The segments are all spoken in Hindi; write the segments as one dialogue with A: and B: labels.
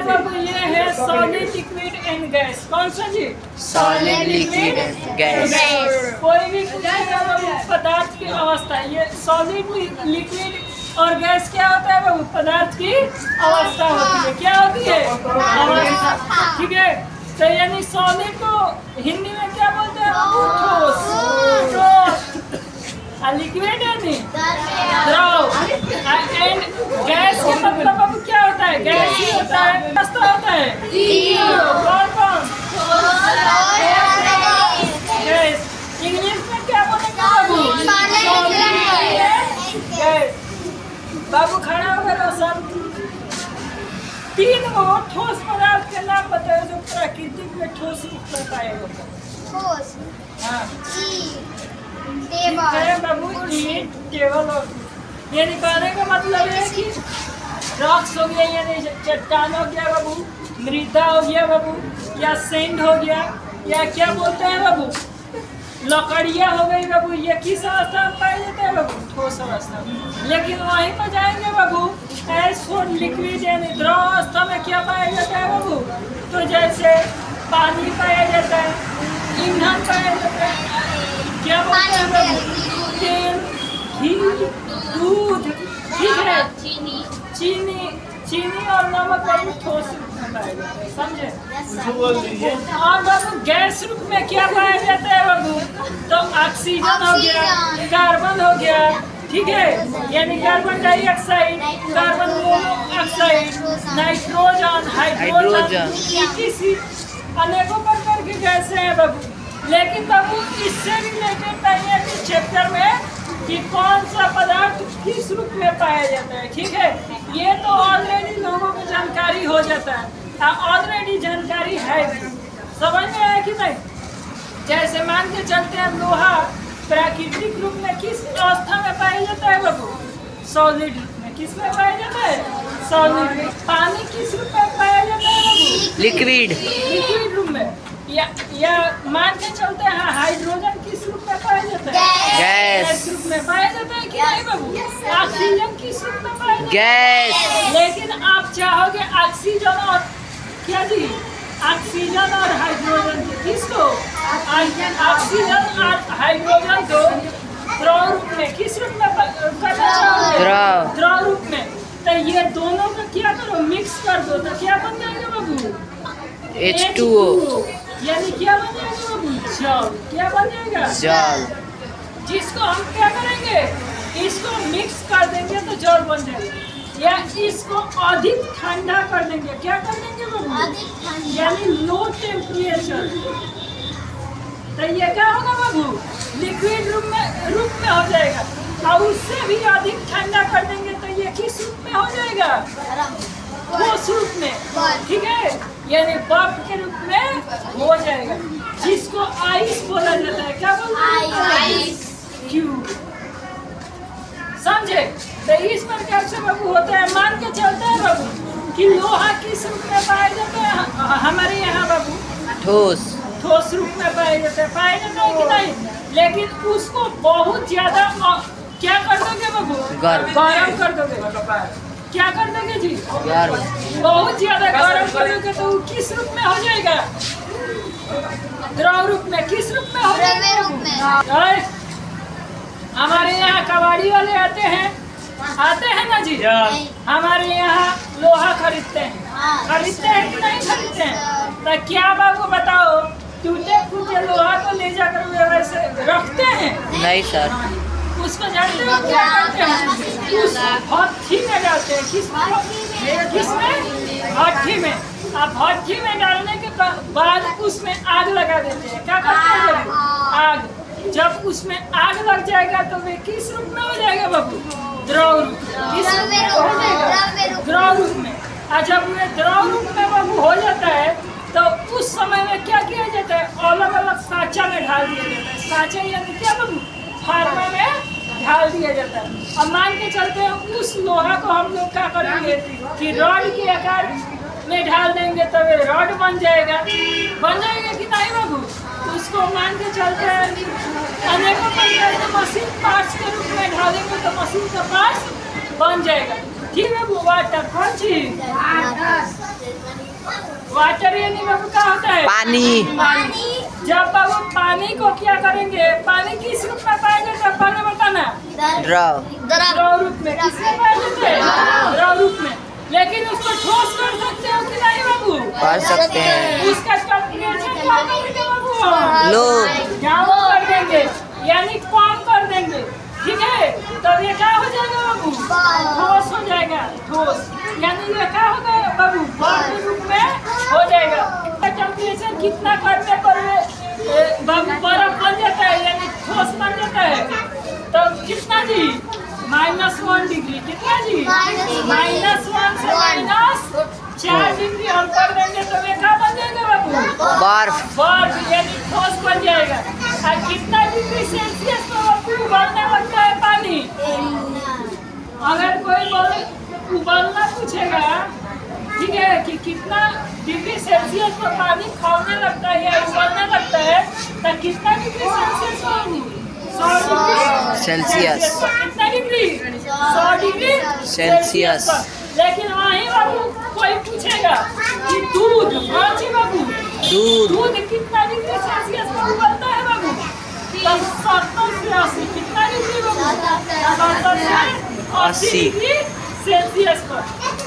A: बाबू ये है सॉलिड लिक्विड एंड गैस। कौन सा जी?
B: Solid liquid gas.
A: कोई भी पूछेगा बाबू पदार्थ की अवस्था, ये सॉलिड लिक्विड और गैस क्या होता है बाबू? पदार्थ की अवस्था होती है। क्या होती है? अवस्था। ठीक है, तो यानी सॉलिड को हिंदी में क्या बोलते हैं बाबू? ठोस। ठोस। लिक्विड यानी द्रव। एंड गैस का मतलब बाबू क्या होता है? गैस ही होता है। अवस्था होता है कौन कौन? गैस। इंग्लिश में क्या बोलेंगे बाबू? गैस। बाबू खड़ा हो गए सब। 3 वो ठोस पदार्थ के नाम बताओ जो प्राकृतिक में ठोस रूप में पाए जाते हैं। हाँ बाबू, ईंट, टेबल और ये निकालने का मतलब है कि रॉक्स हो गया यानी चट्टान हो गया बाबू, मृदा हो गया बाबू, या सैंड हो गया, या क्या बोलते हैं बाबू लकड़ियाँ हो गई बाबू। ये किस अवस्था में पाए जाते हैं बाबू? ठोस अवस्था में। लेकिन वहीं पर जाएंगे बाबू एसिड लिक्विड यानी द्रव अवस्था में क्या पाया जाता है बाबू? तो जैसे पानी पाया जाता है, ईंधन पाया जाता है, क्या बोलते हैं बाबू? तेल, घी, दूध, ठीक है, चीनी और नमक बाबू ठोस रूप में पाया जाता है। समझे? और बाबू गैस रूप में क्या पाया जाता है बाबू? तो ऑक्सीजन हो गया, कार्बन हो गया, ठीक है, यानी carbon dioxide, carbon monoxide, nitrogen, hydrogen, अनेकों प्रकार की गैसें हैं बाबू। लेकिन बाबू इससे रिलेटेड नहीं है कि चैप्टर में कि कौन सा पदार्थ किस रूप में पाया जाता है। ठीक है, ये तो ऑलरेडी लोगों को जानकारी हो जाता है, ऑलरेडी जानकारी है। समझ में आया कि नहीं? जैसे मान के चलते हैं लोहा प्राकृतिक रूप में किस अवस्था में पाया जाता है बाबू? सॉलिड रूप में। किस में पाया जाता है? सॉलिड में। पानी किस रूप में पाया जाता है बाबू?
B: लिक्विड।
A: लिक्विड रूप में। या मान के चलते हैं हाइड्रोजन किस रूप में पाया जाता है?
B: गैस
A: रूप में पाया जाता है कि नहीं बाबू? ऑक्सीजन किस रूप में पाया जाता है?
B: गैस।
A: लेकिन आप चाहोगे ऑक्सीजन और क्या जी? ऑक्सीजन और हाइड्रोजन किसको? ऑक्सीजन और हाइड्रोजन को द्रव रूप में किस रूप में करना चाहोगे? द्रव रूप में। तो ये दोनों को क्या करो? मिक्स कर दो तो क्या बन जाएगा बाबू?
B: H2O।
A: यानी क्या बन जाएगा बाबू? जल। क्या बन जाएगा?
B: जल।
A: जिसको हम क्या करेंगे? इसको मिक्स कर देंगे तो जल बन जाएगा, या इसको अधिक ठंडा कर देंगे। क्या कर देंगे बाबू? यानी लो टेम्परेचर। तो ये क्या होगा बाबू? लिक्विड रूप में हो जाएगा। और उससे भी अधिक ठंडा कर देंगे तो ये किस रूप में हो जाएगा? ठोस रूप में। ठीक है, यानी बर्फ के रूप में हो जाएगा, जिसको आइस बोला जाता है। क्या बोलते हैं? Ice cube. समझे? तो इस प्रकार से बाबू होता है। मान के चलते हैं बाबू कि लोहा किस रूप में पाया जाता है हमारे यहाँ बाबू?
B: ठोस।
A: ठोस रूप में पाया जाता है। पाया जाता है कि नहीं? लेकिन उसको बहुत ज्यादा क्या कर दोगे बाबू? गरम कर दोगे। क्या कर दोगे जी? बहुत ज्यादा गरम कर दोगे तो वो किस रूप में हो जाएगा? द्रव रूप में। किस रूप में हो जाएगा? हमारे यहाँ कबाड़ी वाले आते हैं ना जी? हमारे यहाँ लोहा खरीदते हैं कि नहीं खरीदते हैं? तो क्या बाबू बताओ, टूटे फूटे लोहा को ले जाकर वैसे रखते हैं?
B: नहीं सर।
A: उसको जानते हो क्या करते हैं? भट्ठी में डालते हैं। किसमें? भट्ठी में। अब भट्ठी में डालने के बाद उसमें आग लगा देते हैं। क्या करते हैं बाबू? आग। जब उसमें आग लग जाएगा तो वे किस रूप में हो जाएगा बाबू? द्रव रूप। किस रूप में हो जाएगा? द्रव रूप में। और जब वे द्रव रूप में बाबू हो जाता है तो उस समय में क्या किया जाता है? अलग अलग सांचा में ढाल दिया जाता है। सांचा यानी क्या बाबू? फार्मा में ढाल दिया जाता है। अब मान के चलते हैं उस लोहा को हम लोग क्या करेंगे कि रॉड के आकार में ढाल देंगे तो वे रॉड बन जाएगा कि नहीं बाबू? उसको मान के चलते हैं अनेकों प्रकार के मशीन पार्ट्स के रूप में ढालेंगे तो मशीन का पार्ट्स बन जाएगा। ठीक है बाबू? वाटर कौन चीज? वाटर यानी बाबू क्या होता है?
B: पानी।
A: जब बाबू पानी को क्या करेंगे, पानी किस रूप में पाएंगे तब पहले बताना।
B: द्रव।
A: द्रव रूप में। किसमें पाए जाते हैं? द्रव रूप में। लेकिन उसको ठोस कर सकते हो कि नहीं बाबू?
B: कर सकते हैं।
A: उसका टेम्परेचर क्या करेंगे बाबू?
B: लो।
A: डाउन कर देंगे यानी कम कर देंगे, ठीक है? तब ये क्या हो जाएगा बाबू? ठोस हो जाएगा। ठोस यानी ये क्या होगा बाबू? बर्फ के रूप में हो जाएगा। टेम्परेचर कितना करने पर बाबू बर्फ बन जाता है यानी ठोस बन जाता है? तो कितना जी? -1 डिग्री। कितना जी? -1 से -4 डिग्री हम कर देंगे तो ये क्या बन जाएगा बाबू?
B: बर्फ।
A: बर्फ यानी ठोस बन जाएगा। और कितना डिग्री सेल्सियस पर बाबू उबलने लगता है पानी? अगर कोई उबलना पूछेगा, ठीक है, कि कितना डिग्री सेल्सियस पर पानी खौलने लगता है या उबलने लगता है, तो कितना डिग्री सेल्सियस पर? 100 डिग्री
B: सेल्सियस।
A: कितना डिग्री? 100 degree
B: Celsius.
A: लेकिन वहीं बाबू कोई पूछेगा कि दूध, हाँ जी बाबू, दूध कितना डिग्री सेल्सियस पर उबलता है बाबू? तो 70 से 80। कितना डिग्री बाबू? 70 से 80 डिग्री सेल्सियस पर।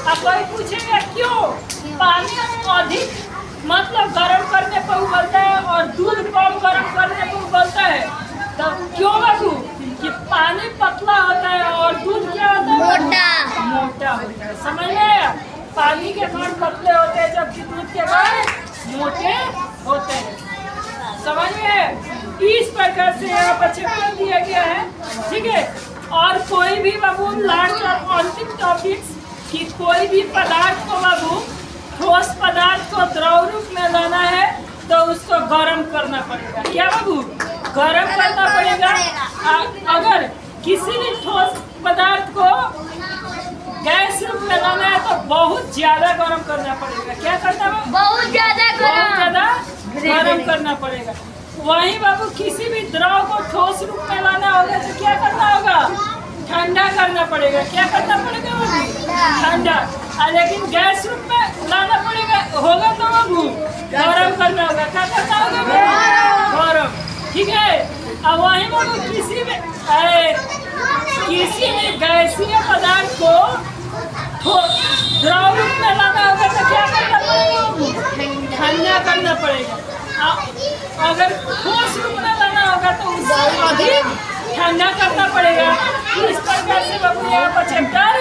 A: अब कोई पूछेगा क्यों पानी अधिक मतलब गर्म करने पर उबलता है और दूध कम गर्म करने पर उबलता है? तो क्यों बाबू? कि पानी पतला होता है और दूध क्या होता है? मोटा होता है। समझ में आया? पानी के कण पतले होते हैं जबकि दूध के कण मोटे होते हैं। समझ में? इस प्रकार से यहाँ पर चैप्टर दिया गया है, ठीक है? और कोई भी बाबू लास्ट और अंतिम टॉपिक्स कि कोई भी पदार्थ को बाबू ठोस पदार्थ को द्रव रूप में लाना है तो उसको गर्म करना पड़ेगा। क्या बाबू? गर्म करना पड़ेगा। अगर किसी भी ठोस पदार्थ को गैस रूप में लाना है तो बहुत ज्यादा गर्म करना पड़ेगा। क्या करना है?
C: बहुत ज्यादा
A: गर्म करना पड़ेगा। वहीं बाबू किसी भी द्रव को ठोस रूप में लाना होगा तो क्या करना होगा? ठंडा करना पड़ेगा। क्या करना पड़ेगा बाबू? ठंडा। लेकिन गैस रूप में लाना पड़ेगा होगा तो बाबू गरम करना होगा। क्या करना होगा बाबू? गरम। ठीक है। अब वहीं बाबू किसी भी गैसीय पदार्थ को द्रव रूप में लाना होगा तो क्या करना पड़ेगा बाबू? ठंडा करना पड़ेगा। अगर ठोस रूप में लाना होगा तो उसको अधिक ठंडा करना पड़ेगा। इस प्रकार से बाबू यहाँ पर चैप्टर